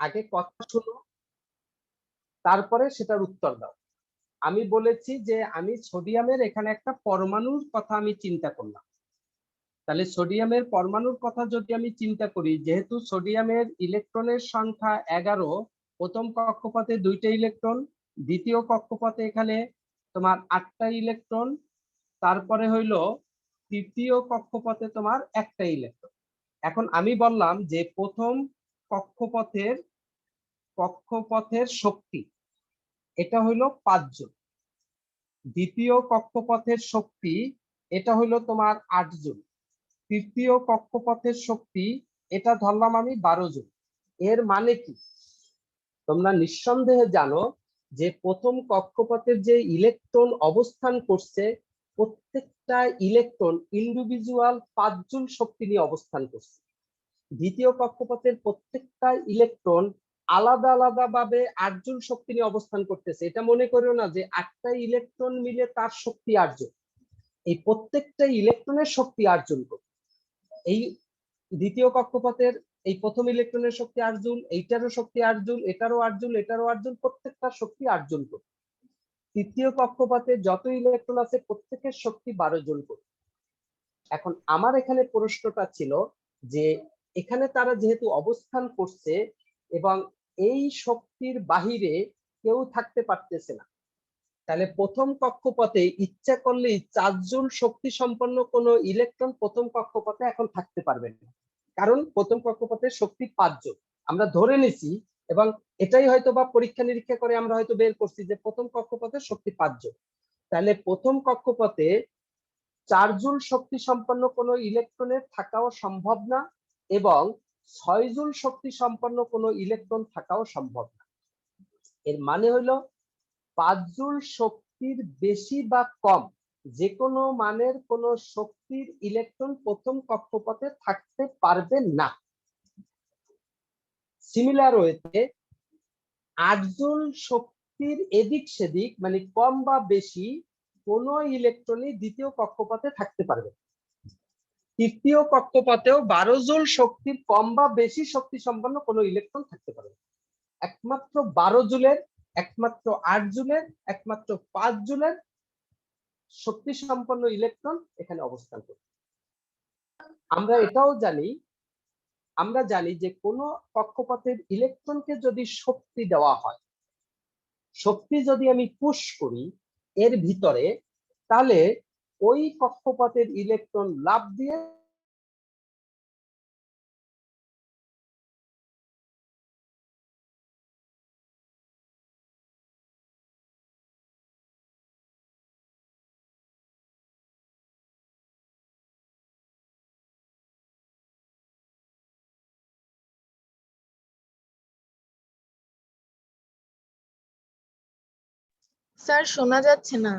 আগে কথা শুনো, তারপরে সেটার উত্তর দাও। আমি বলেছি যে আমি সোডিয়ামের এখানে একটা পরমাণুর কথা আমি চিন্তা করলাম। তাহলে সোডিয়ামের পরমাণুর কথা যদি আমি চিন্তা করি, যেহেতু সোডিয়ামের ইলেকট্রনের সংখ্যা 11, প্রথম কক্ষপথে 2টা ইলেকট্রন, দ্বিতীয় কক্ষপথে এখানে তোমার 8টা ইলেকট্রন, তারপরে হইলো তৃতীয় কক্ষপথে তোমার 1টা ইলেকট্রন। এখন আমি বললাম যে প্রথম কক্ষপথের শক্তি এটা হইলো 5 জুল, দ্বিতীয় কক্ষপথের শক্তি এটা হইলো তোমার 8 জুল, তৃতীয় কক্ষপথের শক্তি এটা ধরলাম আমি 12 জুল। এর মানে কি? তোমরা নিঃসন্দেহে জানো যে প্রথম কক্ষপথের যে ইলেকট্রন অবস্থান করছে, প্রত্যেকটা ইলেকট্রন ইন্ডিভিজুয়াল 5 জুল শক্তি নিয়ে অবস্থান করছে। দ্বিতীয় কক্ষপথের প্রত্যেকটা ইলেকট্রন আলাদা আলাদা ভাবে 8 জুল শক্তি নিয়ে অবস্থান করতেছে। এটা মনে করিও না যে 8টা ইলেকট্রন মিলে তার শক্তি 8 জুল। এই প্রত্যেকটা ইলেকট্রনের শক্তি 8 জুল করে। এই দ্বিতীয় কক্ষপথের এই প্রথম ইলেকট্রনের শক্তি 8 জুল, এইটারও শক্তি 8 জুল, এটারও 8 জুল, এটারও 8 জুল, প্রত্যেকটা শক্তি 8 জুল করে। তৃতীয় কক্ষপথে যত ইলেকট্রন আছে প্রত্যেকের শক্তি 12 জুল করে। এখন আমার এখানে প্রশ্নটা ছিল যে এখানে তারা যেহেতু অবস্থান করছে এবং এই শক্তির বাহিরে কেউ থাকতে পারতেছে না, তাহলে প্রথম কক্ষপথে ইচ্ছা করলে 4 জুল শক্তি সম্পন্ন কোন ইলেকট্রন প্রথম কক্ষপথে এখন থাকতে পারবে না, কারণ প্রথম কক্ষপথের শক্তি 5 জুল আমরা ধরে নিছি। এবং এটাই হয়তো বা পরীক্ষা নিরীক্ষা করে আমরা হয়তো বের করছি যে প্রথম কক্ষপথের শক্তি 5 জুল। তাহলে প্রথম কক্ষপথে 4 জুল শক্তি সম্পন্ন কোন ইলেকট্রনের থাকাও সম্ভব না, এবং 6 জুল শক্তি সম্পন্ন কোন ইলেকট্রন থাকাও সম্ভব না। এর মানে হলো 5 জুল শক্তির বেশি বা কম যে কোনো মানের কোন শক্তির ইলেকট্রন প্রথম কক্ষপথে থাকতে পারবে না। সিমিলার ওয়েতে 8 জুল শক্তির এদিক সেদিক মানে কম বা বেশি কোন ইলেকট্রনই দ্বিতীয় কক্ষপথে থাকতে পারবে। তৃতীয় কক্ষপথেও 12 জুল শক্তির কম বা বেশি শক্তি সম্পন্ন কোন ইলেকট্রন থাকতে পারবে। একমাত্র 12 জুলের, একমাত্র 8 জুলের, একমাত্র 5 জুলের শক্তি সম্পন্ন ইলেকট্রন এখানে অবস্থান করবে। আমরা এটাও জানি, আমরা জানি যে কোন কক্ষপথের ইলেকট্রনকে যদি শক্তি দেওয়া হয়, শক্তি যদি আমি পুশ করি এর ভিতরে, তাহলে ওই কক্ষপথের ইলেকট্রন লাফ দিয়ে স্যার শোনা যাচ্ছে না।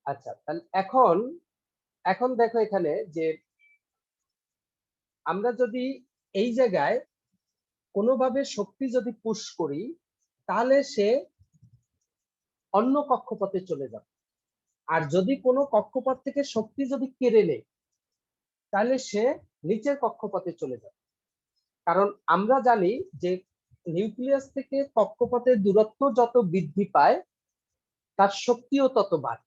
আচ্ছা, তাহলে এখন এখন দেখো এখানে যে আমরা যদি এই জায়গায় কোনোভাবে শক্তি যদি পুশ করি, তাহলে সে অন্য কক্ষপথে চলে যাবে। আর যদি কোনো কক্ষপথ থেকে শক্তি যদি কেড়ে নেয়, তাহলে সে নিচের কক্ষপথে চলে যাবে। কারণ আমরা জানি যে নিউক্লিয়াস থেকে কক্ষপথের দূরত্ব যত বৃদ্ধি পায় তার শক্তিও তত বাড়ে।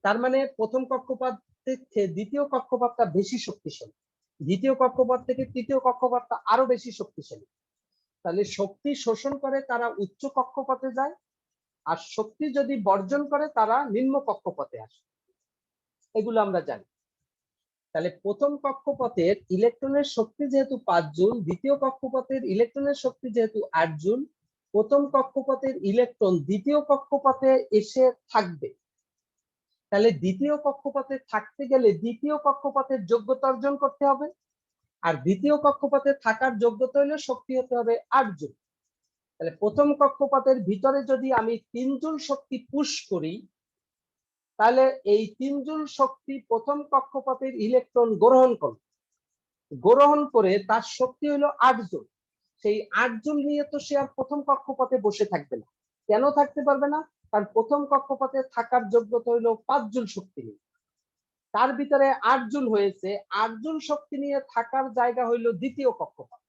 তার মানে প্রথম কক্ষপথ থেকে দ্বিতীয় কক্ষপথটা বেশি শক্তিশালী, দ্বিতীয় কক্ষপথ থেকে তৃতীয় কক্ষপথটা আরো বেশি শক্তিশালী। তাহলে শক্তি শোষণ করে তারা উচ্চ কক্ষপথে যায়, আর শক্তি যদি বর্জন করে তারা নিম্ন কক্ষপথে আসে। এগুলো আমরা জানি। তাহলে প্রথম কক্ষপথের ইলেকট্রনের শক্তি যেহেতু 5 জুল, দ্বিতীয় কক্ষপথের ইলেকট্রনের শক্তি যেহেতু 8 জুল, প্রথম কক্ষপথের ইলেকট্রন দ্বিতীয় কক্ষপথে এসে থাকবে। তাহলে দ্বিতীয় কক্ষপথে থাকতে গেলে দ্বিতীয় কক্ষপথের যোগ্যতা অর্জন করতে হবে, আর দ্বিতীয় কক্ষপথে থাকার যোগ্যতা হলে শক্তি হতে হবে 8 জুল। তাহলে প্রথম কক্ষপথের ভিতরে যদি আমি 3 জুল শক্তি পুশ করি, তাহলে এই 3 জুল শক্তি প্রথম কক্ষপথের ইলেকট্রন গ্রহণ করে তার শক্তি হলো 8 জুল। সেই 8 জুল নিয়ে তো সে আর প্রথম কক্ষপথে বসে থাকবে না। কেন থাকতে পারবে না? কারণ প্রথম কক্ষপথে থাকার যোগ্যতা হলো 5 জুল শক্তি নিয়ে, তার ভিতরে 8 জুল হয়েছে। 8 জুল শক্তি নিয়ে থাকার জায়গা হইলো দ্বিতীয় কক্ষপথ।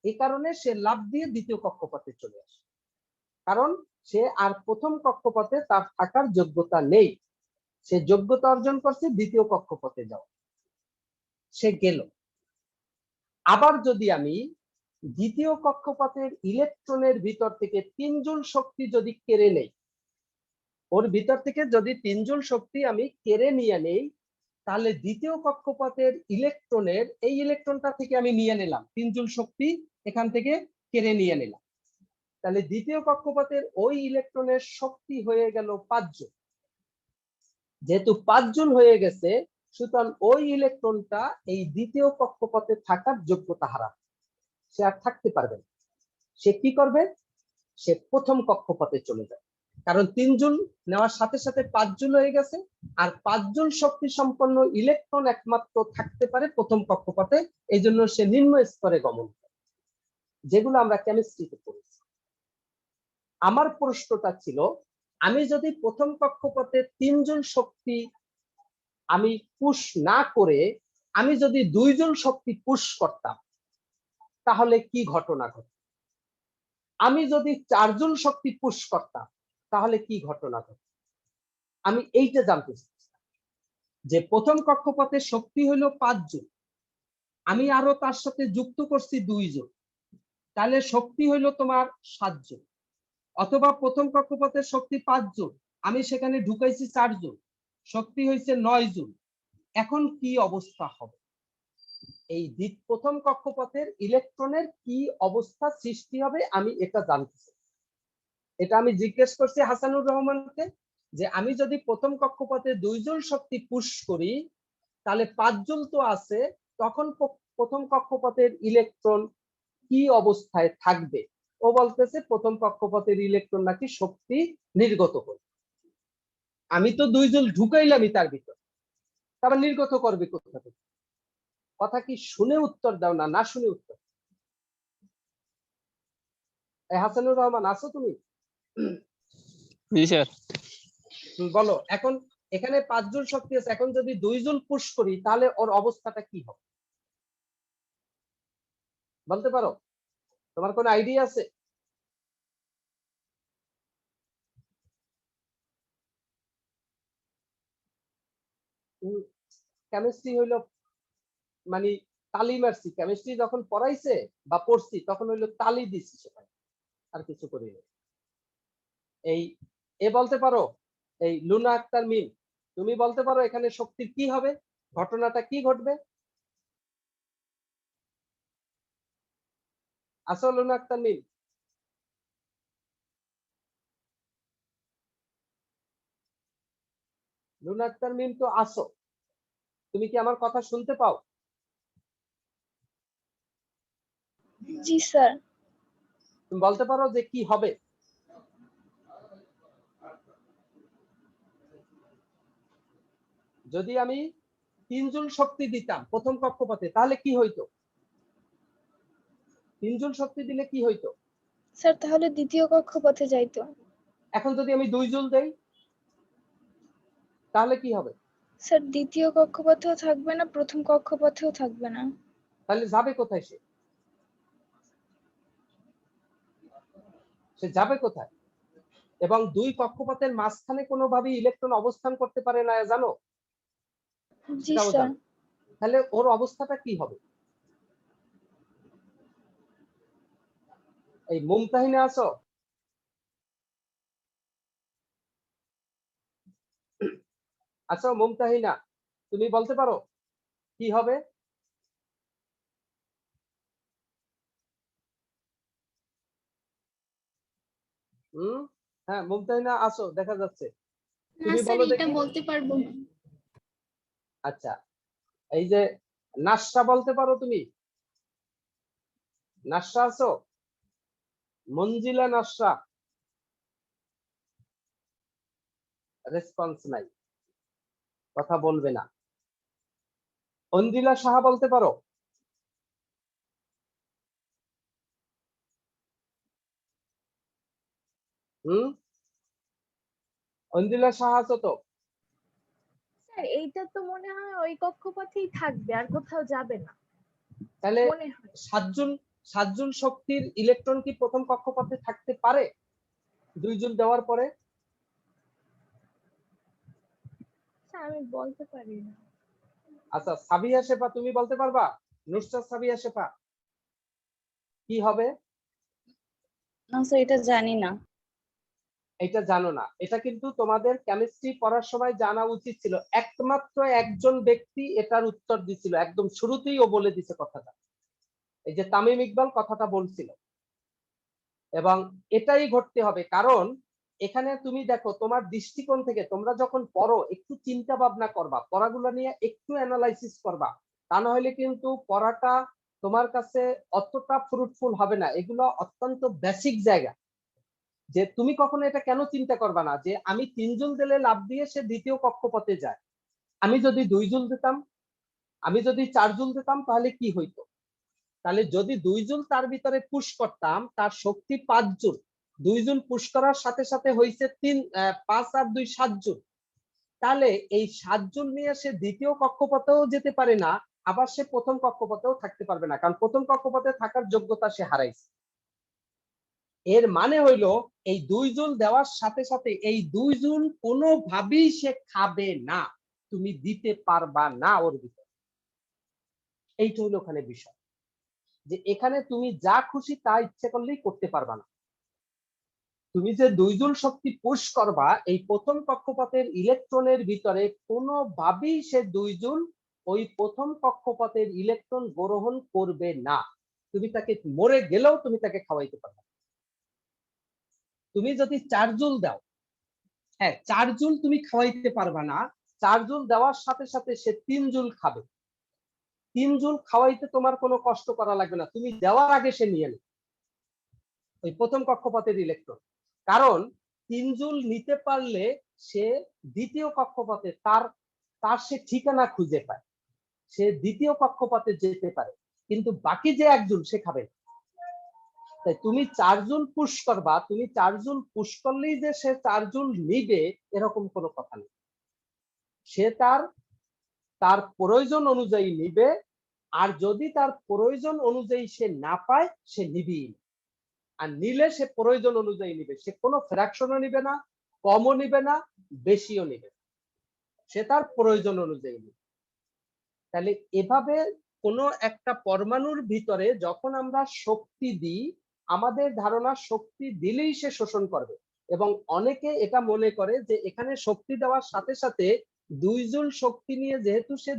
এই কারণে সে লাফ দিয়ে দ্বিতীয় কক্ষপথে চলে আসে, কারণ সে আর প্রথম কক্ষপথে তার থাকার যোগ্যতা নেই। সে যোগ্যতা অর্জন করছে দ্বিতীয় কক্ষপথে যাওয়া, সে গেল। আবার যদি আমি দ্বিতীয় কক্ষপথের ইলেকট্রনের ভিতর থেকে 3 জুল শক্তি যদি কেড়ে নেই, ওর ভিতর থেকে যদি 3 জুল শক্তি আমি কেড়ে নিয়ে নেই, তাহলে দ্বিতীয় কক্ষপথের ইলেকট্রনের এই ইলেকট্রনটা থেকে আমি নিয়ে নিলাম 3 জুল শক্তি, এখান থেকে কেড়ে নিয়ে নিলাম। তাহলে দ্বিতীয় কক্ষপথের ওই ইলেকট্রনের শক্তি হয়ে গেল 5 জুল। যেহেতু 5 জুল হয়ে গেছে, সুতরাং ওই ইলেকট্রনটা এই দ্বিতীয় কক্ষপথে থাকার যোগ্যতা হারাবে, সে আর থাকতে পারবে না। সে কি করবে? সে প্রথম কক্ষপথে চলে যাবে, কারণ 3 জুল নেওয়ার সাথে সাথে 5 জুল হয়ে গেছে। আর 5 জুল শক্তি সম্পন্ন ইলেকট্রন একমাত্র থাকতে পারে প্রথম কক্ষপথে, এই জন্য সে নিম্ন স্তরে গমন করে, যেগুলো আমরা কেমিস্ট্রিতে পড়েছি। আমার প্রশ্নটা ছিল, আমি যদি প্রথম কক্ষপথে 3 জুল শক্তি আমি পুশ না করে আমি যদি 2 জুল শক্তি পুশ করতাম, তাহলে কি ঘটনা ঘটে? আমি যদি 4 জুল শক্তি পুশ করতাম, তাহলে কি ঘটনা ঘটে? আমি এইটা জানতে চাচ্ছি, যে প্রথম কক্ষপথের শক্তি হলো 5 জুল, আমি আরো তার সাথে যুক্ত করছি 2 জুল, তাহলে শক্তি হলো তোমার 7 জুল। অথবা প্রথম কক্ষপথের শক্তি 5 জুল, আমি সেখানে ঢুকাইছি 4 জুল, শক্তি হয়েছে 9 জুল। এখন কি অবস্থা হবে? এই প্রথম কক্ষপথের ইলেকট্রনের কি অবস্থা সৃষ্টি হবে আমি এটা জানতে চাই। এটা আমি জিজ্ঞেস করছি হাসানুর রহমানকে, যে আমি যদি প্রথম কক্ষপথে 2 জুল শক্তি পুশ করি, তাহলে 5 জুল তো আছে, তখন প্রথম কক্ষপথের ইলেকট্রন কি অবস্থায় থাকবে? ও বলতেছে প্রথম কক্ষপথের ইলেকট্রন নাকি শক্তি নির্গত করবে। আমি তো 2 জুল ঢুকাইলামই তার ভিতর, তারপর নির্গত করবে কোথা থেকে? কথা কি শুনে উত্তর দাও, না না শুনে উত্তর। হাসানুর রহমান, আছো তুমি? জি স্যার। বলো। এখন এখানে 5 জুল শক্তি আছে, এখন যদি 2 জুল পুশ করি, তাহলে ওর অবস্থাটা কি হবে বলতে পারো? তোমার কোনো আইডিয়া আছে? কেমিস্ট্রি হইলো মানে তালি মারছি, কেমিস্ট্রি যখন পড়াইছে বা পড়ছি তখন হইলো তালি দিচ্ছি, সেখানে আর কিছু করি না। এই বলতে পারো, এই লুনা আক্তার মিম, তুমি বলতে পারো এখানে শক্তির কি হবে, ঘটনাটা কি ঘটবে? আসো লুনা আক্তার মিম? লুনা আক্তার মিম তো আসো, তুমি কি আমার কথা শুনতে পাও? জি স্যার। তুমি বলতে পারো যে কি হবে? যদি আমি 3 জুল শক্তি দিতাম প্রথম কক্ষপথে, তাহলে কি হইতো? 3 জুল শক্তি দিলে কি হইতো? স্যার তাহলে দ্বিতীয় কক্ষপথে যাইতো। এখন যদি আমি 2 জুল দেই, তাহলে কি হবে? স্যার দ্বিতীয় কক্ষপথেও থাকবে না, প্রথম কক্ষপথেও থাকবে না। তাহলে যাবে কোথায় সে? সে যাবে কোথায়? এবং 2 কক্ষপথের মাঝখানে কোনোভাবে ইলেকট্রন অবস্থান করতে পারে না, জানো? জি সেটাও স্যার। জানো। তাহলে ওর অবস্থাটা কি হবে? এই মুমতাহিনা আছো? আচ্ছা মুমতাহিনা, তুমি বলতে পারো কি হবে? হ্যাঁ মুমতাহিনা আসো, দেখা যাচ্ছে। তুমি বলো দেখি। বলতে পারবো না। আচ্ছা, এই যে নাসা বলতে পারো তুমি? নাসা আছো? মঞ্জিলা নাসা? রেসপন্স নাই, কথা বলবে না। অঞ্জিলা সাহা বলতে পারো? অঞ্জিলা সাহা আছো তো? স্যার এইটা তো মনে হয় ওই কক্ষপথেই থাকবে, আর কোথাও যাবে না তাহলে মনে হয়। 7 জুল শক্তির ইলেকট্রন কি প্রথম কক্ষপথে থাকতে পারে 2 জুল দেওয়ার পরে? স্যার আমি বলতে পারি না। আচ্ছা, সাবিয়া শেফা তুমি বলতে পারবা? নুসরাত সাবিয়া শেফা কি হবে? না স্যার, এটা জানি না। এটা জানো না? এটা কিন্তু তোমাদের কেমিস্ট্রি পড়ার সময় জানা উচিত ছিল। একমাত্র একজন ব্যক্তি এটার উত্তর দিছিল, একদম শুরুতেই ও বলে দিছে কথাটা। এই যে তামিম ইকবাল কথাটা বলছিল, এবং এটাই ঘটতে হবে। কারণ এখানে তুমি দেখো, তোমার দৃষ্টিকোণ থেকে তোমরা যখন পড়ো একটু চিন্তা ভাবনা করবা, পড়াগুলো নিয়ে একটু অ্যানালাইসিস করবা, তা না হলে কিন্তু পড়াটা তোমার কাছে অতটা ফ্রুটফুল হবে না। এগুলো অত্যন্ত বেসিক জায়গা, যে তুমি কখনো এটা কেন চিন্তা করবা না যে আমি 3 জুল দিলে লাভ দিয়ে সে দ্বিতীয় কক্ষপথে যায়। আমি যদি 2 জুল দিতাম, আমি যদি 4 জুল দিতাম, তাহলে কি হইতো? তাহলে যদি 2 জুল তার ভিতরে পুশ করতাম, তার শক্তি 5 জুল। 2 জুল পুশ করার সাথে সাথে হয়েছে 5 আর 2 7 জুল। তাহলে এই 7 জুল নিয়ে সে দ্বিতীয় কক্ষপথেও যেতে পারে না, আবার সে প্রথম কক্ষপথেও থাকতে পারবে না, কারণ প্রথম কক্ষপথে থাকার যোগ্যতা সে হারাইছে। এর মানে হইলো এই 2 জুল দেওয়ার সাথে সাথে এই 2 জুল কোনোভাবেই সে খাবে না, তুমি দিতে পারবা না ওর ভিতরে। এইটা হলো ওখানে বিষয়, যে এখানে তুমি যা খুশি তা ইচ্ছে করলেই করতে পারবা না। তুমি যে 2 জুল শক্তি পুশ করবা, এই প্রথম কক্ষপথের ইলেকট্রনের ভিতরে কোনোভাবেই সে 2 জুল ওই প্রথম কক্ষপথের ইলেকট্রন গ্রহণ করবে না। তুমি তাকে মরে গেলেও তুমি তাকে খাওয়াইতে পারবে। তুমি যদি 4 জুল দাও, হ্যাঁ 4 জুল তুমি খাওয়াইতে পারবা না, 4 জুল দেওয়ার সাথে সাথে সে 3 জুল খাবে। 3 জুল খাওয়াইতে তোমার কোনো কষ্ট করা লাগবে না, তুমি দেওয়ার আগে সে নিয়ে নেবে ওই প্রথম কক্ষপথের ইলেকট্রন। কারণ 3 জুল নিতে পারলে সে দ্বিতীয় কক্ষপথে তার তার সে ঠিকানা খুঁজে পায়, সে দ্বিতীয় কক্ষপথে যেতে পারে, কিন্তু বাকি যে 1 জুল সে খাবে না। তাই তুমি 4 জুল পুশ করবা, তুমি 4 জুল পুশ করলেই যে সে 4 জুল নিবে এরকম কোনো কথা নেই। সে তার তার প্রয়োজন অনুযায়ী নিবে, আর যদি তার প্রয়োজন অনুযায়ী সে না পায় সে নিবেই না। আর নিলে সে প্রয়োজন অনুযায়ী নিবে, সে কোনো ফ্র্যাকশনও নিবে না, কমও নিবে না, বেশিও নিবে না, সে তার প্রয়োজন অনুযায়ী নিবে। তাহলে এভাবে কোনো একটা পরমাণুর ভিতরে যখন আমরা শক্তি দিই, আমাদের ধারণা শক্তি দিলেই সে শোষণ করবে, এবং অনেকে এটা মনে করে যে এখানে শক্তি দেওয়ার সাথে সাথে 2 জুল শক্তি নিয়ে যেহেতু সে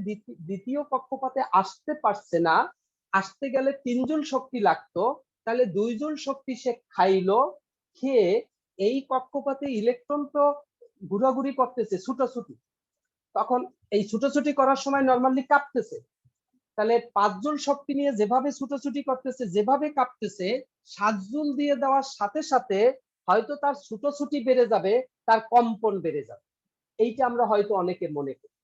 দ্বিতীয় কক্ষপথে আসতে পারছে না, আসতে গেলে 3 জুল শক্তি লাগতো, তাহলে 2 জুল শক্তি সে খাইলো, খেয়ে এই কক্ষপথে ইলেকট্রন তো ঘোরাঘুরি করতেছে ছুটোছুটি, তখন এই ছুটোছুটি করার সময় নরমালি কাঁপতেছে। তাহলে 5 জুল শক্তি নিয়ে যেভাবে ছুটোছুটি করতেছে, যেভাবে কাঁপতেছে, 7 জুল দিয়ে দেওয়ার সাথে সাথে হয়তো তার ছুটোছুটি বেড়ে যাবে, তার কম্পন বেড়ে যাবে। এইটা আমরা হয়তো অনেকে মনে করি,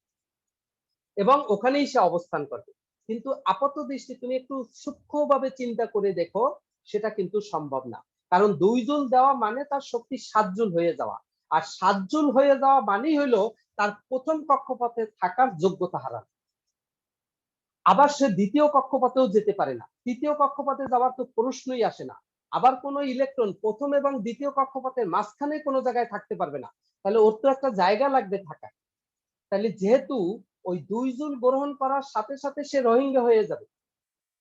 এবং ওখানেই সে অবস্থান করবে। কিন্তু আপাত দৃষ্টি তুমি একটু সূক্ষ্মভাবে চিন্তা করে দেখো, সেটা কিন্তু সম্ভব না। কারণ 2 জুল দেওয়া মানে তার শক্তি 7 জুল হয়ে যাওয়া, আর 7 জুল হয়ে যাওয়া মানেই হলো তার প্রথম কক্ষপথে থাকার যোগ্যতা হারানো। আবার সে দ্বিতীয় কক্ষপথেও যেতে পারে না, তৃতীয় কক্ষপথে যাওয়ার তো প্রশ্নই আসে না। আবার কোনো ইলেকট্রন প্রথম এবং দ্বিতীয় কক্ষপথের মাঝখানে কোনো জায়গায় থাকতে পারবে না, তাহলে ওর তো একটা জায়গা লাগবে থাকার। তাহলে যেহেতু ওই 2 জুল গ্রহণ করার সাথে সাথে সে রোহিঙ্গা হয়ে যাবে,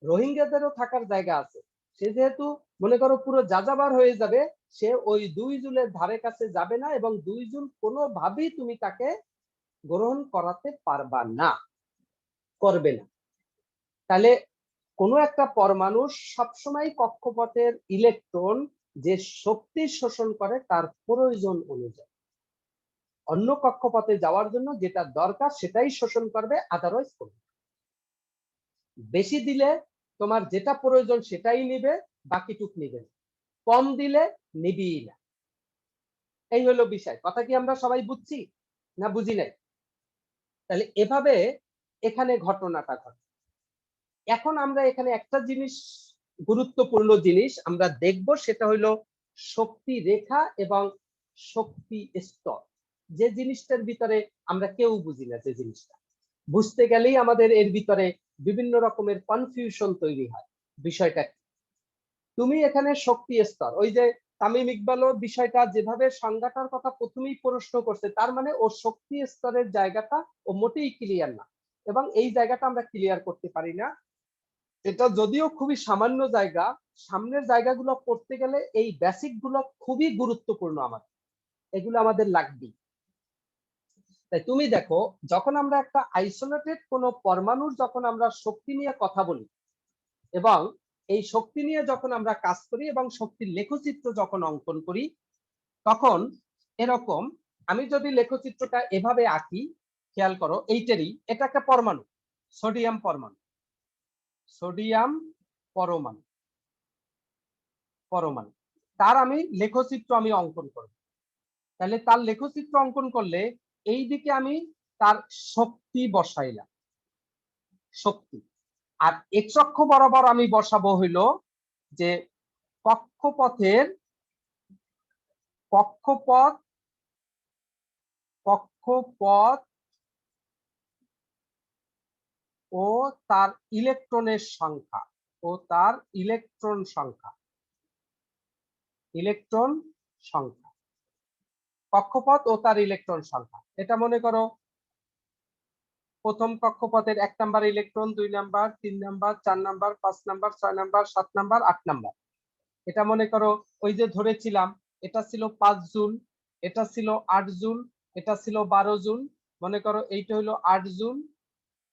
রোহিঙ্গাদেরও থাকার জায়গা আছে, সে যেহেতু মনে করো পুরো যাযাবার হয়ে যাবে, সে ওই 2 জুলের ধারে কাছে যাবে না, এবং 2 জুল কোনোভাবেই তুমি তাকে গ্রহণ করাতে পারবা না। করবে না। তাহলে কোনো একটা পরমাণু সবসময় কক্ষপথের ইলেকট্রন যে শক্তি শোষণ করে তার প্রয়োজন অনুযায়ী অন্য কক্ষপথে যাওয়ার জন্য যেটা দরকার সেটাই শোষণ করবে, আদারওয়াইজ করবে না। বেশি দিলে তোমার যেটা প্রয়োজন সেটাই নিবে, বাকিটুক নিবে না। কম দিলে নিবিই না। এই হলো বিষয়। কথা কি আমরা সবাই বুঝছি না বুঝি নাই? তাহলে এভাবে এখানে ঘটনাটা ঘটে। এখন আমরা এখানে একটা জিনিস, গুরুত্বপূর্ণ জিনিস আমরা দেখব, সেটা হলো শক্তি রেখা এবং শক্তি স্তর। যে জিনিসটার ভিতরে আমরা কেউ বুঝি না, যে জিনিসটা বুঝতে গেলেই আমাদের এর ভিতরে বিভিন্ন রকমের কনফিউশন তৈরি হয়। বিষয়টা কি? তুমি এখানে শক্তি স্তর, ওই যে তামিম ইকবালও বিষয়টা যেভাবে সংজ্ঞাটার কথা প্রথমেই প্রশ্ন করছে, তার মানে ও শক্তি স্তরের জায়গাটা ও মোটেই ক্লিয়ার না, এবং এই জায়গাটা আমরা ক্লিয়ার করতে পারি না। এটা যদিও খুবই সামান্য জায়গা, সামনের জায়গাগুলো পড়তে গেলে এই বেসিক গুলো খুবই গুরুত্বপূর্ণ। আমাদের এগুলো আমাদের লাগবে। তাই তুমি দেখো, যখন আমরা একটা আইসোলেটেড কোনো পরমাণুর যখন আমরা শক্তি নিয়ে কথা বলি এবং এই শক্তি নিয়ে যখন আমরা কাজ করি এবং শক্তির লেখচিত্র যখন অঙ্কন করি, তখন এরকম, আমি যদি লেখচিত্রটা এভাবে আঁকি, খেয়াল করো, এইটারই এটা একটা পরমাণু, সোডিয়াম পরমাণু, সোডিয়াম পরমাণু, পরমাণু তার আমি লেখচিত্র আমি অঙ্কন করব। তাহলে তার লেখচিত্র অঙ্কন করলে এই দিকে আমি তার শক্তি বসাইলাম, শক্তি। আর এক্স অক্ষ বরাবর আমি বসাবো হইলো যে কক্ষপথের, কক্ষপথ কক্ষপথ ও তার ইলেকট্রনের সংখ্যা, ও তার ইলেকট্রন সংখ্যা, ইলেকট্রন সংখ্যা, কক্ষপথ ও তার ইলেকট্রন সংখ্যা। এটা মনে করো প্রথম কক্ষপথের 1 number electron, 2 number, 3 number, 4 number, 5 number, 6 number, 7 number, 8 number. এটা মনে করো ওই যে ধরেছিলাম, এটা ছিল 5 জুল, এটা ছিল 8 জুল, এটা ছিল 12 জুল। মনে করো এইটা হলো 8 জুল,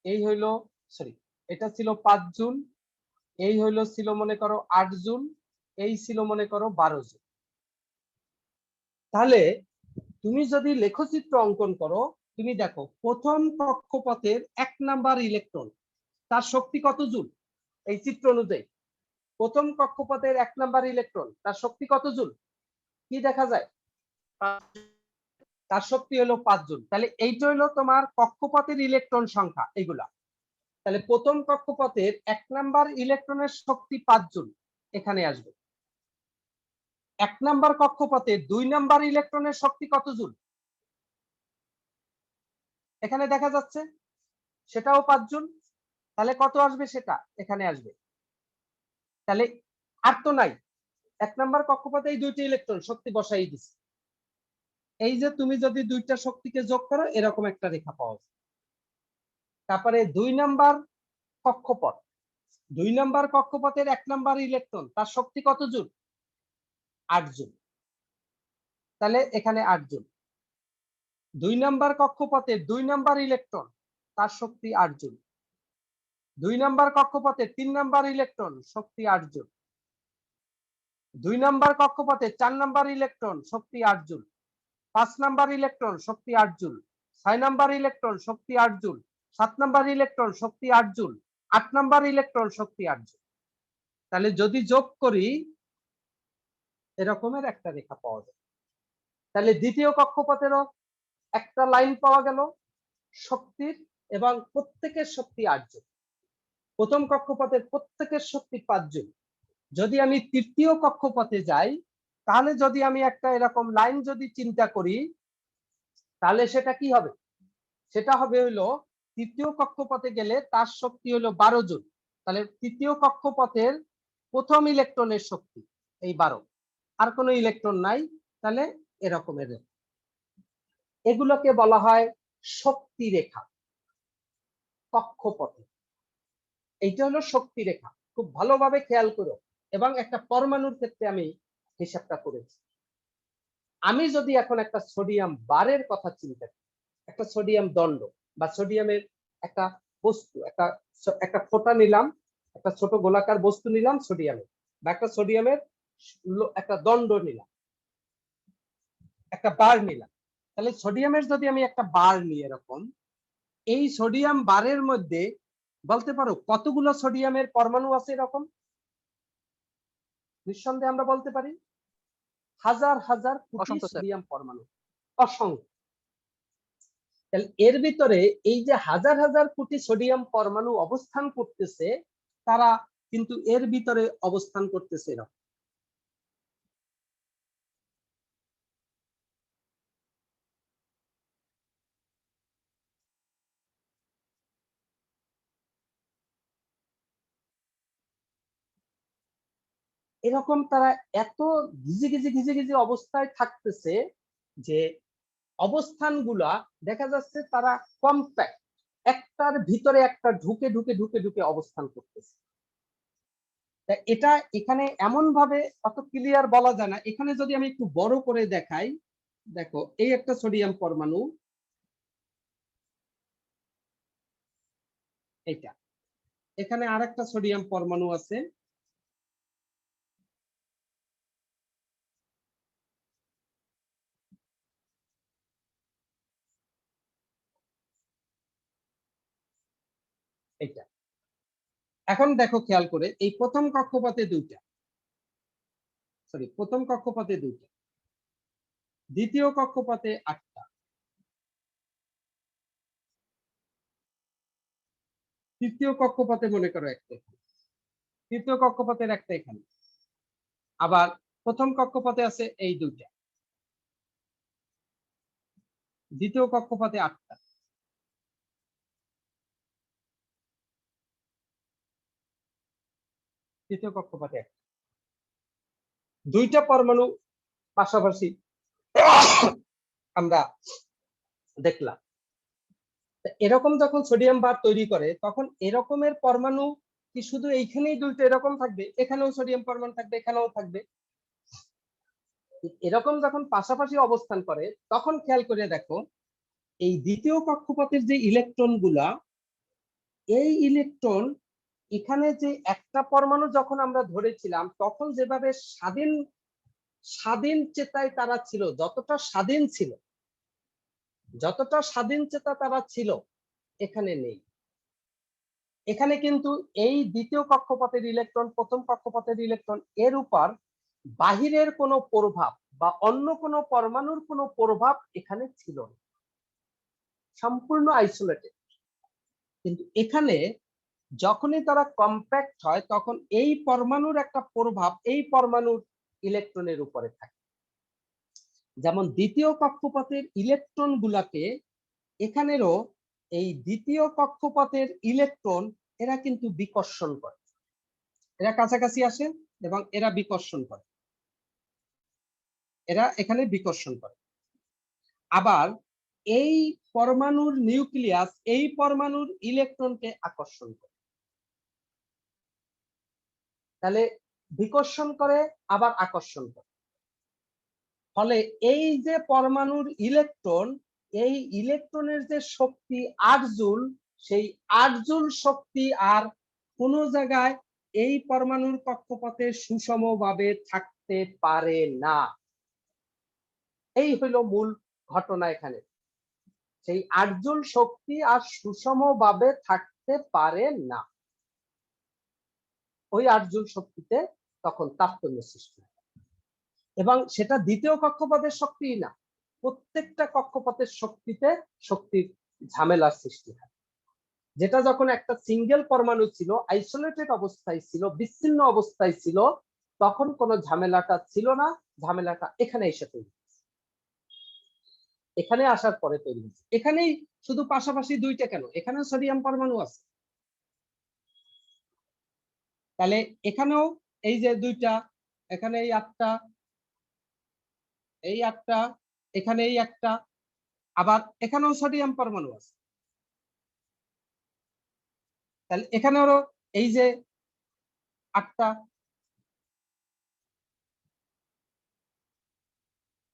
এই হইলো, সরি, এটা ছিল 5 জুল, এই হইলো ছিল মনে করো 8 জুল, এই ছিল মনে করো 12 জুল। তাহলে তুমি যদি লেখচিত্র অঙ্কন করো, তুমি দেখো প্রথম কক্ষপথের 1 নাম্বার ইলেকট্রন তার শক্তি কত জুল? এই চিত্র অনুযায়ী প্রথম কক্ষপথের 1 নাম্বার ইলেকট্রন তার শক্তি কত জুল? কি দেখা যায়? তার শক্তি হলো 5 জুল। তাহলে এইটা হলো তোমার কক্ষপথের ইলেকট্রন সংখ্যা এইগুলা। তাহলে প্রথম কক্ষপথের 1 নাম্বার ইলেকট্রনের শক্তি 5 জুল এখানে আসবে। 1 নাম্বার কক্ষপথের 2 নাম্বার ইলেকট্রনের শক্তি কত জুল? এখানে দেখা যাচ্ছে, সেটাও 5 জুল। তাহলে কত আসবে? সেটা এখানে আসবে। তাহলে আর তো নাই, 1 নাম্বার কক্ষপথে এই 2টি ইলেকট্রন শক্তি বসাই দিছে। এই যে তুমি যদি 2টা শক্তিকে যোগ করো, এরকম একটা রেখা পাওয়া যায়। তারপরে 2 নাম্বার কক্ষপথ, 2 নাম্বার কক্ষপথের 1 নাম্বার ইলেকট্রন তার শক্তি কত জুল? 8 জুল। তাহলে এখানে 8 জুল। 2 নাম্বার কক্ষপথের 2 নাম্বার ইলেকট্রন তার শক্তি 8 জুল। 2 নাম্বার কক্ষপথের 3 নাম্বার ইলেকট্রন শক্তি 8 জুল। 2 নাম্বার কক্ষপথের 4 নাম্বার ইলেকট্রন শক্তি 8 জুল। 5 নাম্বার ইলেকট্রন শক্তি 8 জুল। 6 নাম্বার ইলেকট্রন শক্তি 8 জুল। 7 নাম্বার ইলেকট্রন শক্তি 8 জুল। 8 নাম্বার ইলেকট্রন শক্তি 8 জুল। তাহলে যদি যোগ করি, এরকমের একটা রেখা পাওয়া যায়। তাহলে দ্বিতীয় কক্ষপথেরও একটা লাইন পাওয়া গেল শক্তির, এবং প্রত্যেকের শক্তি 8 জুল। প্রথম কক্ষপথের প্রত্যেকের শক্তি 5 জুল। যদি আমি তৃতীয় কক্ষপথে যাই, তাহলে যদি আমি একটা এরকম লাইন যদি চিন্তা করি, তাহলে সেটা কি হবে? সেটা হবে হলো তৃতীয় কক্ষপথে গেলে তার শক্তি হলো 12 জুল। তাহলে তৃতীয় কক্ষপথের প্রথম ইলেকট্রনের শক্তি এই 12, আর কোনো ইলেকট্রন নাই। তাহলে এরকমের এগুলোকে বলা হয় শক্তি রেখা কক্ষপথে। এইটা হলো শক্তি রেখা। খুব ভালোভাবে খেয়াল করো, এবং একটা পরমাণুর ক্ষেত্রে আমি হিসাবটা করেছি। আমি যদি এখন একটা সোডিয়াম বারের কথা চিন্তা করি, একটা সোডিয়াম দণ্ড বা সোডিয়ামের একটা বস্তু, একটা ফোঁটা নিলাম, একটা ছোট গোলাকার বস্তু নিলাম সোডিয়ামের, বা একটা সোডিয়ামের একটা দণ্ড নিলাম, একটা বার নিলাম। তাহলে সোডিয়ামের যদি আমি একটা বার নিই এরকম, এই সোডিয়াম বারের মধ্যে বলতে পারো কতগুলো সোডিয়ামের পরমাণু আছে? এরকম নিঃসন্দেহে আমরা বলতে পারি হাজার হাজার কোটি অসংখ্য স্যার। সোডিয়াম পরমাণু, অসংখ্য। তাহলে এর ভিতরে এই যে হাজার হাজার কোটি সোডিয়াম পরমাণু অবস্থান করতেছে, তারা কিন্তু এর ভিতরে অবস্থান করতেছে এরকম। এরকম তারা এত ঘিজি ঘিজি ঘিজি ঘিজি অবস্থায় থাকতেছে যে অবস্থানগুলা দেখা যাচ্ছে তারা কম্প্যাক্ট, একটার ভিতরে একটা ঢুকে ঢুকে ঢুকে ঢুকে অবস্থান করতেছে। এটা এখানে এমন ভাবে অত ক্লিয়ার বলা যায় না। এখানে যদি আমি একটু বড় করে দেখাই, দেখো এই একটা সোডিয়াম পরমাণু, এটা এখানে আরেকটা সোডিয়াম পরমাণু আছে, এটা। এখন দেখো খেয়াল করে, এই প্রথম কক্ষপথে দুইটা, প্রথম কক্ষপথে দুইটা, দ্বিতীয় কক্ষপথে 8টা, তৃতীয় কক্ষপথে মনে করো একটা, তৃতীয় কক্ষপথের একটা এখানে, আবার প্রথম কক্ষপথে আছে এই দুইটা, দ্বিতীয় কক্ষপথে 8টা, তৃতীয় কক্ষপথে একটা, দুইটা পরমাণু পাশাপাশি আমরা দেখলাম। এরকম যখন সোডিয়াম বার তৈরি করে, তখন এরকমের পরমাণু কি শুধু এইখানেই দুইটা এরকম থাকবে? এখানেও সোডিয়াম পরমাণু থাকবে, এখানেও থাকবে। এরকম যখন পাশাপাশি অবস্থান করে, তখন খেয়াল করে দেখো এই দ্বিতীয় কক্ষপথের যে ইলেকট্রন গুলা, এই ইলেকট্রন এখানে যে একটা পরমাণু যখন আমরা ধরেছিলাম, তখন যেভাবে স্বাধীন স্বাধীন চেতায় তারা ছিল, যতটা স্বাধীন ছিল, যতটা স্বাধীন চেতা তারা ছিল, এখানে নেই। এখানে কিন্তু এই দ্বিতীয় কক্ষপথের ইলেকট্রন, প্রথম কক্ষপথের ইলেকট্রন, এর উপর বাহিরের কোনো প্রভাব বা অন্য কোনো পরমাণুর কোনো প্রভাব এখানে ছিল না, সম্পূর্ণ আইসোলেটেড। কিন্তু এখানে যখনই তারা কম্প্যাক্ট হয়, তখন এই পরমাণুর একটা প্রভাব এই পরমাণুর ইলেকট্রনের উপরে থাকে। যেমন দ্বিতীয় কক্ষপথের ইলেকট্রন গুলাকে, এখানেরও এই দ্বিতীয় কক্ষপথের ইলেকট্রন এরা কিন্তু বিকর্ষণ করে, এরা কাছাকাছি আসে এবং এরা বিকর্ষণ করে, এরা এখানে বিকর্ষণ করে। আবার এই পরমাণুর নিউক্লিয়াস এই পরমাণুর ইলেকট্রনকে আকর্ষণ করে। তাহলে বিকর্ষণ করে আবার আকর্ষণ করে, ফলে এই যে পরমাণুর ইলেকট্রন, এই ইলেকট্রনের যে শক্তি 8 জুল, সেই 8 জুল শক্তি আর কোন জায়গায় এই পরমাণুর কক্ষপথে সুষমভাবে থাকতে পারে না। এই হলো মূল ঘটনা এখানে। সেই 8 জুল শক্তি আর সুষমভাবে থাকতে পারে না। ওই 8 জুল শক্তিতে তখন তারতম্য সৃষ্টি হয়, এবং সেটা দ্বিতীয় কক্ষপথের শক্তি না, প্রত্যেকটা কক্ষপথের শক্তিতে শক্তির ঝামেলার সৃষ্টি হয়। যেটা যখন একটা সিঙ্গেল পরমাণু ছিল, আইসোলেটেড অবস্থায় ছিল, বিচ্ছিন্ন অবস্থায় ছিল, তখন কোনো ঝামেলাটা ছিল না। ঝামেলাটা এখানে এসে তৈরি হয়েছে, এখানে আসার পরে তৈরি হয়েছে। এখানেই শুধু পাশাপাশি দুইটা কেন, এখানেও সোডিয়াম পরমাণু আছে। তাহলে এখানেও এই যে দুইটা, এখানে এই 8টা, এই 8টা, এখানে এই একটা, আবার এখানেও সোডিয়াম পরমাণু আছে। তাহলে এখানেও এই যে 8টা,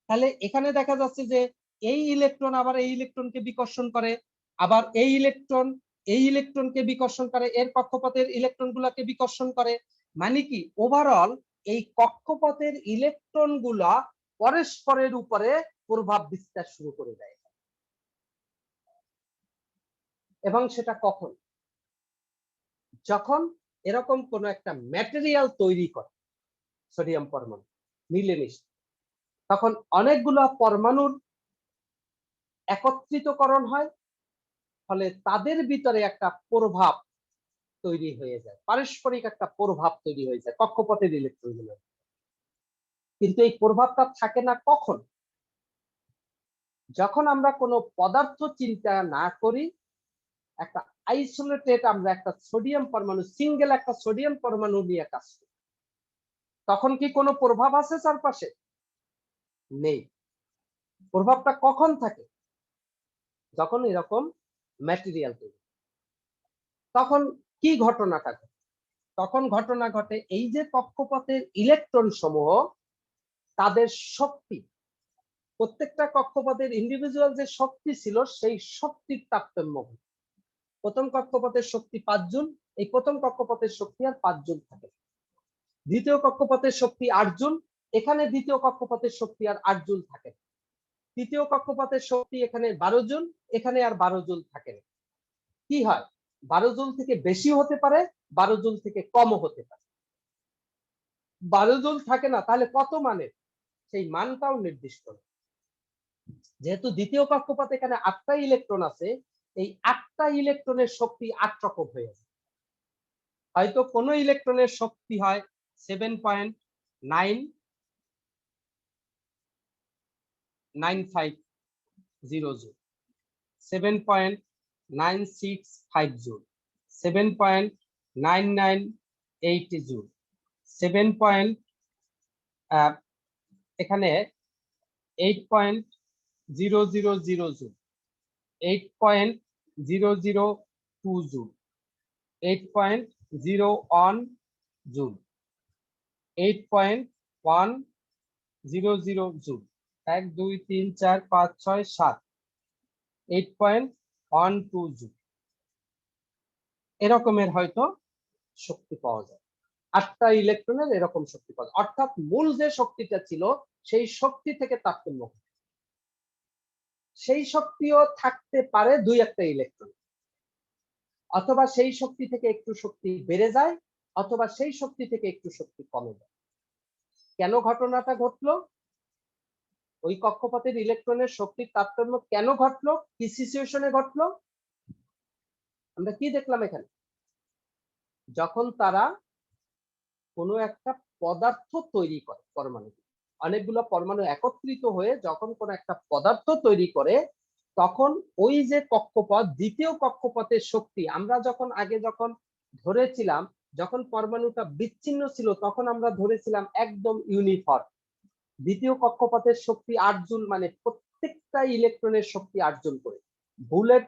তাহলে এখানে দেখা যাচ্ছে যে এই ইলেকট্রন আবার এই ইলেকট্রনকে বিকর্ষণ করে, আবার এই ইলেকট্রন এই ইলেকট্রনকে বিকর্ষণ করে, এর কক্ষপথের ইলেকট্রন গুলাকে বিকর্ষণ করে। মানে কি ওভারঅল এই কক্ষপথের ইলেকট্রন গুলা পরস্পরের উপরে প্রভাব বিস্তার শুরু করে দেয়। এবং সেটা কখন? যখন এরকম কোন একটা ম্যাটেরিয়াল তৈরি করে সোডিয়াম পরমাণু মিলেমিশে, তখন অনেকগুলো পরমাণুর একত্রিতকরণ হয়, ফলে তাদের ভিতরে একটা প্রভাব তৈরি হয়ে যায়, পারস্পরিক একটা প্রভাব তৈরি হয়ে যায় কক্ষপথের ইলেকট্রনগুলো। কিন্তু এই প্রভাবটা থাকে না কখন? যখন আমরা কোনো পদার্থ চিন্তা না করি, একটা আইসোলেটেড আমরা একটা সোডিয়াম পরমাণু, সিঙ্গেল একটা সোডিয়াম পরমাণু নিয়ে কাজ করি, তখন কি কোনো প্রভাব আছে চারপাশে? নেই। প্রভাবটা কখন থাকে? যখন এরকম ম্যাটেরিয়াল তৈরি। তখন কি ঘটনাটা ঘটে? তখন ঘটনা ঘটে এই যে কক্ষপথের ইলেকট্রন সমূহ, তাদের শক্তি, প্রত্যেকটা কক্ষপথের ইন্ডিভিজুয়াল যে শক্তি ছিল সেই শক্তির তারতম্য ঘটে। প্রথম কক্ষপথের শক্তি 5 জুল, এই প্রথম কক্ষপথের শক্তি আর 5 জুল থাকে। দ্বিতীয় কক্ষপথের শক্তি 8 জুল, এখানে দ্বিতীয় কক্ষপথের শক্তি আর 8 জুল থাকে। তৃতীয় কক্ষপথের শক্তি এখানে 12 জুল, এখানে আর 12 জুল থাকে না। কি হয়? 12 জুল থেকে বেশি হতে পারে, 12 জুল থেকে কমও হতে পারে। 12 জুল থাকে না, তাহলে কত মানে সেই মানটাও নির্দিষ্ট। যেহেতু দ্বিতীয় কক্ষপথে এখানে 8টা ইলেকট্রন আছে, এই 8টা ইলেকট্রনের শক্তি 8 রকম হয়ে আছে। হয়তো কোন ইলেকট্রনের শক্তি হয় 7.995 জুল, 7.965 জুল, 7.998 জুল, 7. এখানে 8.000 joule, 8.002 joule, 8.01 joule, 8.100 joule, 1 2 3 4 5 6 7, 8.12 joule, এরকমের হয়তো শক্তি পাওয়া যায়। 8টা ইলেকট্রনের এরকম শক্তি পাওয়া যায়। অর্থাৎ মূল যে শক্তিটা ছিল সেই শক্তি থেকে তারতম্য, সেই শক্তিও থাকতে পারে 2-1টা ইলেকট্রন, অথবা সেই শক্তি থেকে একটু শক্তি বেড়ে যায়, অথবা সেই শক্তি থেকে একটু শক্তি কমে যায়। কেন ঘটনাটা ঘটলো? ওই কক্ষপথের ইলেকট্রনের শক্তির তারতম্য কেন ঘটলো? কি সিচুয়েশনে ঘটলো? আমরা কি দেখলাম এখানে? যখন তারা কোনো একটা পদার্থ তৈরি করে, পরমাণু, অনেকগুলো পরমাণু একত্রিত হয়ে যখন কোনো একটা পদার্থ তৈরি করে, তখন ওই যে কক্ষপথ, দ্বিতীয় কক্ষপথের শক্তি, আমরা যখন আগে যখন ধরেছিলাম, যখন পরমাণুটা বিচ্ছিন্ন ছিল তখন আমরা ধরেছিলাম একদম ইউনিফর্ম। দ্বিতীয় কক্ষপথের শক্তি 8 জুল, মানে প্রত্যেকটা ইলেকট্রনের শক্তি 8 জুল করে। বুলেট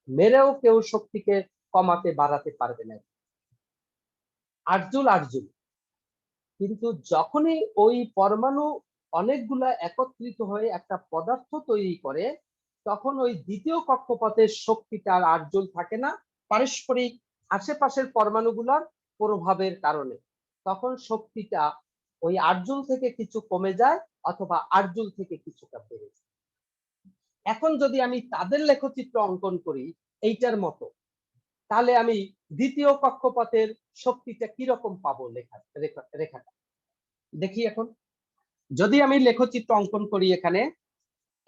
মেরেও কেউ শক্তিকে কমাতে বাড়াতে পারবে না, 8 জুল 8 জুল। কিন্তু যখনই ওই পরমাণু অনেকগুলা একত্রিত হয়ে একটা পদার্থ তৈরি করে, তখন ওই দ্বিতীয় কক্ষপথের শক্তিটা আর 8 জুল থাকে না, পারস্পরিক আশেপাশের পরমাণুগুলোর প্রভাবের কারণে তখন শক্তিটা ওই 8 জুল থেকে কিছু কমে যায়, অথবা 8 জুল থেকে কিছুটা বেড়ে যায়। এখন যদি আমি তাদের লেখচিত্র অঙ্কন করি এইটার মতো, তাহলে আমি দ্বিতীয় কক্ষপথের শক্তিটা কিরকম পাবো? রেখাটা দেখি। এখন যদি আমি লেখচিত্র অঙ্কন করি,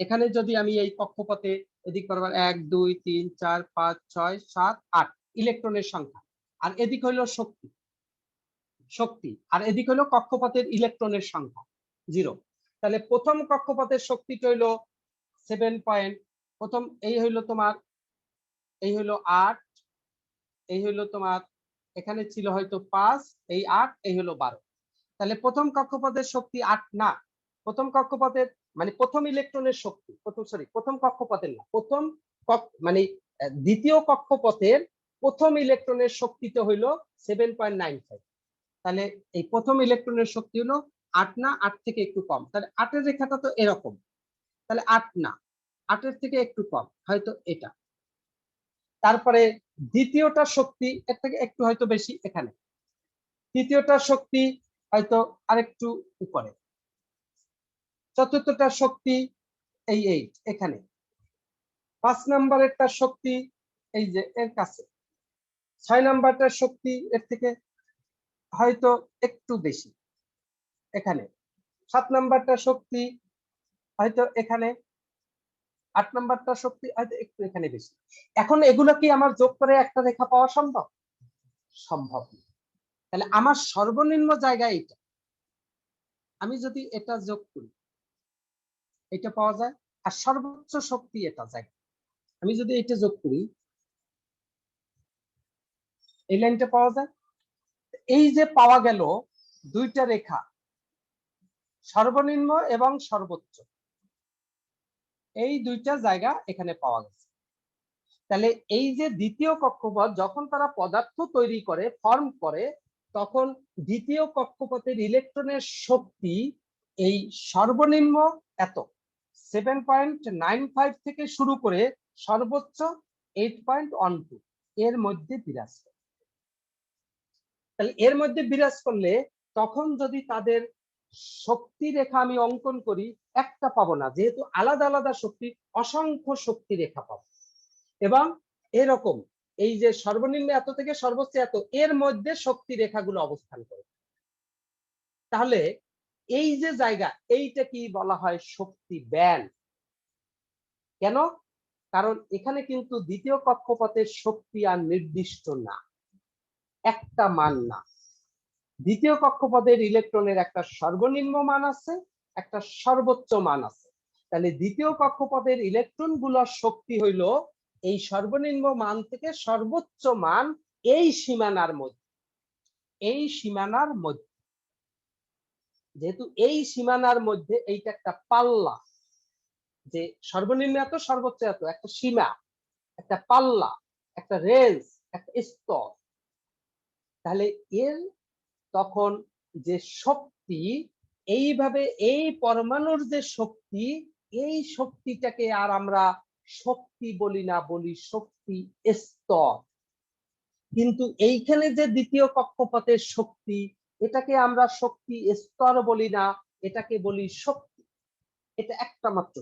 এখানে যদি আমি এই কক্ষপথে এদিক বরাবর 1 2 3 4 5 6 7 8 ইলেকট্রনের সংখ্যা, আর এদিক হইল শক্তি, আর এদিক হইল কক্ষপথের ইলেকট্রনের সংখ্যা 0। তাহলে প্রথম কক্ষপথের শক্তিটা হইল 7. প্রথম এই হইল তোমার, এই হইল 8, এই হইল তোমার, এখানে ছিল হয়তো 5, এই 8, এই হলো 12। তাহলে প্রথম কক্ষপথের শক্তি 8 না, প্রথম কক্ষপথের মানে প্রথম ইলেকট্রনের শক্তি, প্রথম কক্ষপথের না, মানে দ্বিতীয় কক্ষপথের প্রথম ইলেকট্রনের শক্তিটা হইল 7.95। তাহলে এই প্রথম ইলেকট্রনের শক্তি হলো 8 না, 8 থেকে একটু কম। তাহলে 8 এর রেখাটা তো এরকম, তাহলে 8 না, 8 এর থেকে একটু কম, হয়তো এটা। তারপরে দ্বিতীয়টা শক্তি এর থেকে একটু হয়তো বেশি এখানে, তৃতীয়টা শক্তি হয়তো আরেকটু উপরে, চতুর্থটা শক্তি এই এখানে, 5 নম্বরেরটা শক্তি এই যে এর কাছে, 6 নম্বরটার শক্তি এর থেকে হয়তো একটু বেশি এখানে, 7 নম্বরটা শক্তি হয়তো এখানে, 8 নম্বরটা শক্তি হয়তো একটু এখানে বেশি। এখন এগুলো কি আমার যোগ করে একটা রেখা পাওয়া সম্ভব? সম্ভব না। তাহলে আমার সর্বনিম্ন জায়গা এটা, আমি যদি এটা যোগ করি এটা পাওয়া যায়, আর সর্বোচ্চ শক্তি এটা জায়গা, আমি যদি এটা যোগ করি এই লাইনটা পাওয়া যায়। এই যে পাওয়া গেল দুইটা রেখা, সর্বনিম্ন এবং সর্বোচ্চ, এই দুইটা জায়গা এখানে পাওয়া গেছে। তাহলে এই যে দ্বিতীয় কক্ষপথ যখন তারা পদার্থ তৈরি করে, ফর্ম করে, তখন দ্বিতীয় কক্ষপথের ইলেকট্রনের শক্তি এই সর্বনিম্ন এত 7.95 থেকে শুরু করে সর্বোচ্চ 8.12 এর মধ্যে বিরাজ করে। তাহলে এর মধ্যে বিরাজ করলে তখন যদি তাদের শক্তি রেখা আমি অঙ্কন করি, একটা পাবো না, যেহেতু আলাদা আলাদা শক্তি, অসংখ্য শক্তি রেখা পাবো। এবং এরকম এই যে সর্বনিম্ন এত থেকে সর্বোচ্চ এত এর মধ্যে শক্তি রেখাগুলো অবস্থান করে। তাহলে এই যে জায়গা, এইটা কি বলা হয়? শক্তি ব্যান্ড। কেন? কারণ এখানে কিন্তু দ্বিতীয় কক্ষপথের শক্তি আর নির্দিষ্ট না, একটা মান না। দ্বিতীয় কক্ষপথের ইলেকট্রনের একটা সর্বনিম্ন মান আছে, একটা সর্বোচ্চ মান আছে। তাহলে দ্বিতীয় কক্ষপথের ইলেকট্রন গুলোর শক্তি হইল এই সর্বনিম্ন মান থেকে সর্বোচ্চ মান এই সীমানার মধ্যে, এই সীমানার মধ্যে। যেহেতু এই সীমানার মধ্যে এইটা একটা পাল্লা, যে সর্বনিম্ন এত সর্বোচ্চ এত, একটা সীমা, একটা পাল্লা, একটা রেঞ্জ, একটা স্তর। তাহলে এর তখন যে শক্তি, এইভাবে এই পরমাণুর যে শক্তি, এই শক্তিটাকে আর আমরা শক্তি বলি না, বলি শক্তি স্তর। কিন্তু এইখানে যে দ্বিতীয় কক্ষপথের শক্তি, এটাকে আমরা শক্তি স্তর বলি না, এটাকে বলি শক্তি। এটা একটা মাত্র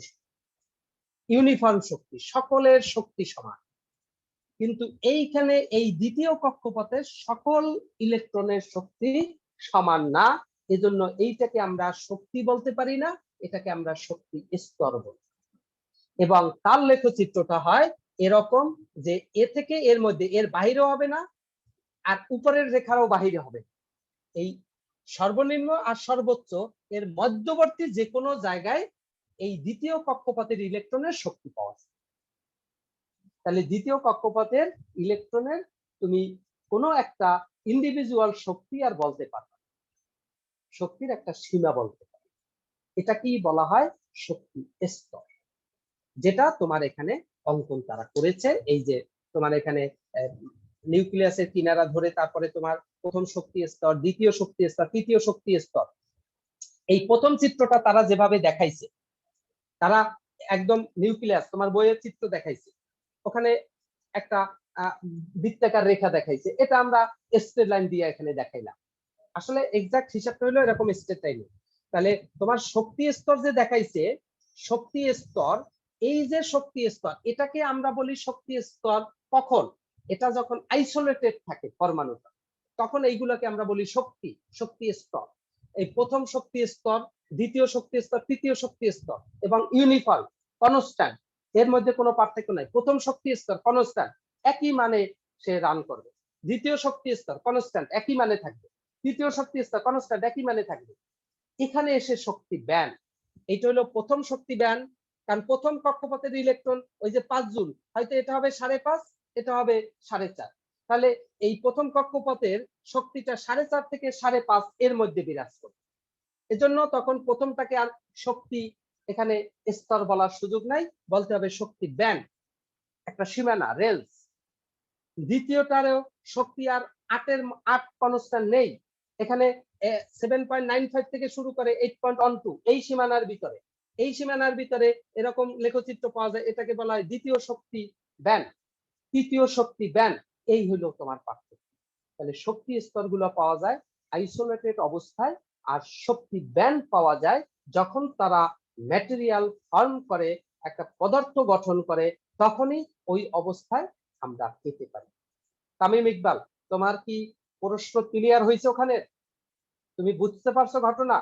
ইউনিফর্ম শক্তি, সকলের শক্তি সমান। কিন্তু এইখানে এই দ্বিতীয় কক্ষপথের সকল ইলেকট্রনের শক্তি সমান না, এজন্য এইটাকে আমরা শক্তি বলতে পারি না, এটাকে আমরা শক্তি স্তর বলি। এবং তার লেখচিত্রটা হয় এরকম, যে এ থেকে এর মধ্যে, এর বাহিরে হবে না, আর উপরের রেখারও বাহিরে হবে। এই সর্বনিম্ন আর সর্বোচ্চ এর মধ্যবর্তী যে কোনো জায়গায় এই দ্বিতীয় কক্ষপথের ইলেকট্রনের শক্তি পাওয়া যায়। তাহলে দ্বিতীয় কক্ষপথের ইলেকট্রনের তুমি কোনো একটা ইন্ডিভিজুয়াল শক্তি আর বলতে পারবে, শক্তির একটা সীমা বলতে পারবে। এটা কি বলা হয়? শক্তি স্তর, যেটা তোমার এখানে অঙ্কন তারা করেছে। এই যে তোমার এখানে নিউক্লিয়াসের কিনারা ধরে, তারপরে তোমার প্রথম শক্তি স্তর, দ্বিতীয় শক্তি স্তর, তৃতীয় শক্তি স্তর। এই প্রথম চিত্রটা তারা যেভাবে দেখাইছে, তারা একদম নিউক্লিয়াস, তোমার বইয়ের চিত্র দেখাইছে, ওখানে একটা বৃত্তাকার রেখা দেখাইছে, এটা আমরা স্ট্রেট লাইন দিয়ে এখানে দেখাইলাম। আসলে এক্সাক্ট হিসাবটা হলো এরকম স্ট্রেট লাইন। তাহলে তোমার শক্তি স্তর যে দেখাইছে, শক্তি স্তর, এই যে শক্তি স্তর, এটাকে আমরা বলি শক্তি স্তর কখন? এটা যখন আইসোলেটেড থাকে পরমাণুটা, তখন এইগুলোকে আমরা বলি শক্তি, শক্তি স্তর। এই প্রথম শক্তি স্তর, দ্বিতীয় শক্তি স্তর, তৃতীয় শক্তি স্তর, এবং ইউনিফর্ম, কনস্ট্যান্ট, এর মধ্যে কোনো পার্থক্য নাই। প্রথম শক্তি স্তর কনস্ট্যান্ট, একই মানে সে রান করবে। দ্বিতীয় শক্তি স্তর কনস্ট্যান্ট, একই মানে থাকবে। তৃতীয় শক্তি স্তর কনস্ট্যান্ট, একই মানে থাকবে। এখানে এসে শক্তি ব্যান্ড, এইটা হলো প্রথম শক্তি ব্যান্ড। কারণ প্রথম কক্ষপথের ইলেকট্রন ওই যে 5 জুল, হয়তো এটা হবে 5.5, এটা হবে 4.5। তাহলে এই প্রথম কক্ষপথের শক্তিটা 4.5 থেকে 5.5 এর মধ্যে বিরাজ করে। এজন্য তখন প্রথমটাকে আর শক্তি এখানে স্তর বলার সুযোগ নাই, বলতে হবে শক্তি ব্যান্ড, একটা সীমানা, রেঞ্জ। দ্বিতীয়টারও শক্তি আর 8 কনস্ট্যান্ট নেই, এখানে 7.95 থেকে শুরু করে 8.12 এই সীমানার ভিতরে, এই সীমানার ভিতরে এরকম লেখচিত্র পাওয়া যায়। এটাকে বলা হয় দ্বিতীয় শক্তি ব্যান্ড। তৃতীয় শক্তি ব্যান্ড, এই হলো তোমার পার্থক্য। তাহলে শক্তি স্তরগুলো পাওয়া যায় আইসোলেটেড অবস্থায়, আর শক্তি ব্যান্ড পাওয়া যায় যখন তারা ম্যাটেরিয়াল ফর্ম করে, একটা পদার্থ গঠন করে, তখনই ওই অবস্থায় আমরা পেতে পারি। তামিম ইকবাল, তোমার কি প্রশ্ন ক্লিয়ার হয়েছে? ওখানে তুমি বুঝতে পারছো ঘটনা?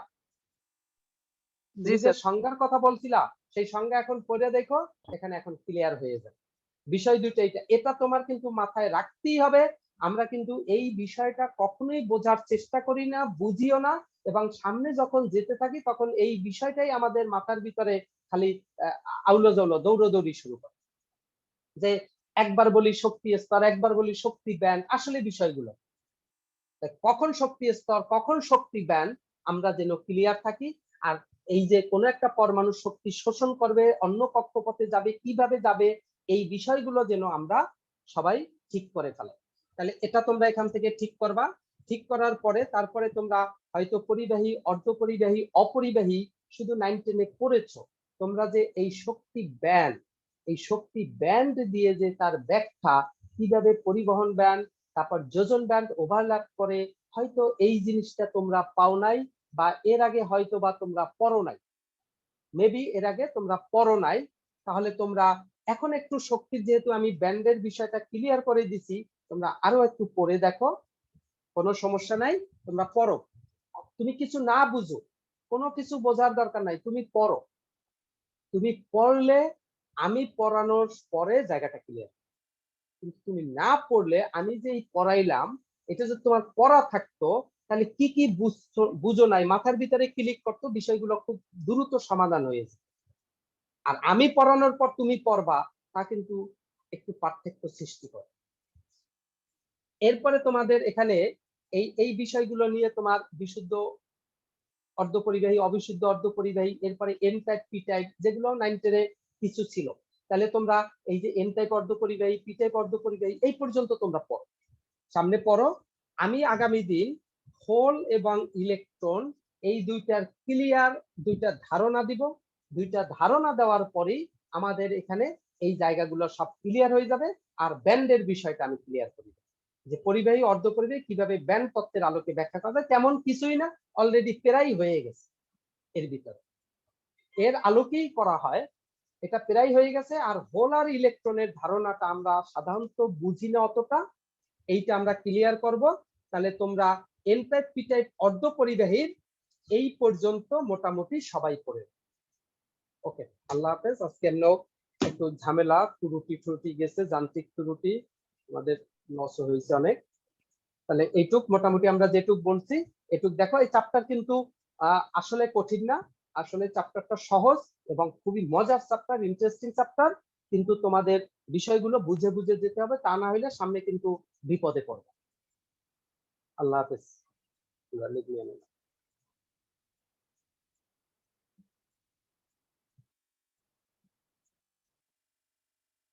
জি যে স্যার। সংজ্ঞার কথা বলছিলা সেই সংজ্ঞা এখন পড়ে দেখো, এখানে এখন ক্লিয়ার হয়ে যাবে। বিষয় দুটো এটা তোমার কিন্তু মাথায় রাখতেই হবে। আমরা কিন্তু এই বিষয়টা কখনোই বোঝার চেষ্টা করি না, বুঝিও না, এবং সামনে যখন যেতে থাকি তখন এই বিষয়টাই আমাদের মাথার ভিতরে খালি আউলো জৌলো দৌড়দৌড়ি শুরু করে, যে একবার বলি শক্তি স্তর, একবার বলি শক্তি ব্যান্ড, আসলে বিষয়গুলো কখন শক্তি স্তর কখন শক্তি ব্যান্ড আমরা যেন ক্লিয়ার থাকি। আর এই যে কোনো একটা পরমাণু শক্তি শোষণ করবে, অন্য কক্ষপথে যাবে, কিভাবে যাবে, এই বিষয়গুলো যেন আমরা সবাই ঠিক করে ফেলে। তাহলে এটা তোমরা এখান থেকে ঠিক করবা। ঠিক করার পরে তারপরে তোমরা হয়তো পরিবাহী, অর্ধপরিবাহী, অপরিবাহী শুধু 9-10 পড়েছো। তোমরা যে এই শক্তি ব্যান্ড, এই শক্তি ব্যান্ড দিয়ে যে তার ব্যাখ্যা, কিভাবে পরিবহন ব্যান্ড, তারপর যোজন ব্যান্ড ওভারল্যাপ করে, হয়তো এই জিনিসটা তোমরা পাও নাই, বা এর আগে হয়তো বা তোমরা পড়ো নাই, মেবি এর আগে তোমরা পড়ো নাই। তাহলে তোমরা এখন একটু শক্তির, যেহেতু আমি ব্যান্ডের বিষয়টা ক্লিয়ার করে দিছি, তোমরা আরো একটু পড়ে দেখো, কোনো সমস্যা নাই, তোমরা পড়ো। তুমি কিছু না বুঝো, কোনো কিছু বোঝার দরকার নাই, তুমি পড়ো। তুমি পড়লে আমি পড়ানোর পরে জায়গাটা ক্লিয়ার। কিন্তু তুমি না পড়লে, আমি যে পড়াইলাম এটা যদি তোমার পড়া থাকতো, তাহলে কি কি বুঝো নাই, মাথার ভিতরে ক্লিক করতো, বিষয়গুলো খুব দ্রুত সমাধান হয়েছে। আর আমি পড়ানোর পর তুমি পড়বা, তা কিন্তু একটু পার্থক্য সৃষ্টি করে। এরপরে তোমাদের এখানে এই এই বিষয়গুলো নিয়ে তোমার বিশুদ্ধ অর্ধপরিবাহী, অবিশুদ্ধ অর্ধপরিবাহী, এরপরে এন টাইপ, পি টাইপ, যেগুলো 9-10 কিছু ছিল। তাহলে তোমরা এই যে এন টাইপ অর্ধপরিবাহী, পি টাইপ অর্ধপরিবাহী, এই পর্যন্ত তোমরা পড়ো, সামনে পড়ো। আমি আগামী দিন হোল এবং ইলেকট্রন, এই দুইটার ক্লিয়ার দুইটা ধারণা দিব। দুইটা ধারণা দেওয়ার পরেই আমাদের এখানে এই জায়গাগুলো সব ক্লিয়ার হয়ে যাবে। আর ব্যান্ডের বিষয়টা আমি ক্লিয়ার করি, যে পরিবাহী, অর্ধপরিবাহী কিভাবে ব্যান্ড তত্ত্বের আলোকে ব্যাখ্যা করা যায়, তেমন কিছুই না, অলরেডি প্রায় হয়ে গেছে এর ভিতরে, এর আলোকেই করা হয়, এটা প্রায় হয়ে গেছে। আর হোল আর ইলেকট্রনের ধারণাটা আমরা সাধারণত বুঝি না অতটা, এইটা আমরা ক্লিয়ার করব। তাহলে তোমরা এন টাইপ, পি টাইপ অর্ধপরিবাহীর এই পর্যন্ত মোটামুটি সবাই পড়ে। ওকে, আল্লাহ হাফেজ। আজকে একটু ঝামেলা, ত্রুটি গেছে, যান্ত্রিক ত্রুটি আমাদের লস হয়েছে অনেক। তাহলে এইটুক মোটামুটি আমরা যেটুক বলছি এটুক দেখো। এই চ্যাপ্টার কিন্তু আসলে কঠিন না, আসলে চ্যাপ্টারটা সহজ এবং খুবই মজার চ্যাপ্টার, ইন্টারেস্টিং চ্যাপ্টার। কিন্তু তোমাদের বিষয়গুলো বুঝে বুঝে যেতে হবে, তা না হলে সামনে কিন্তু বিপদে পড়বে। আল্লাহ হাফেজ।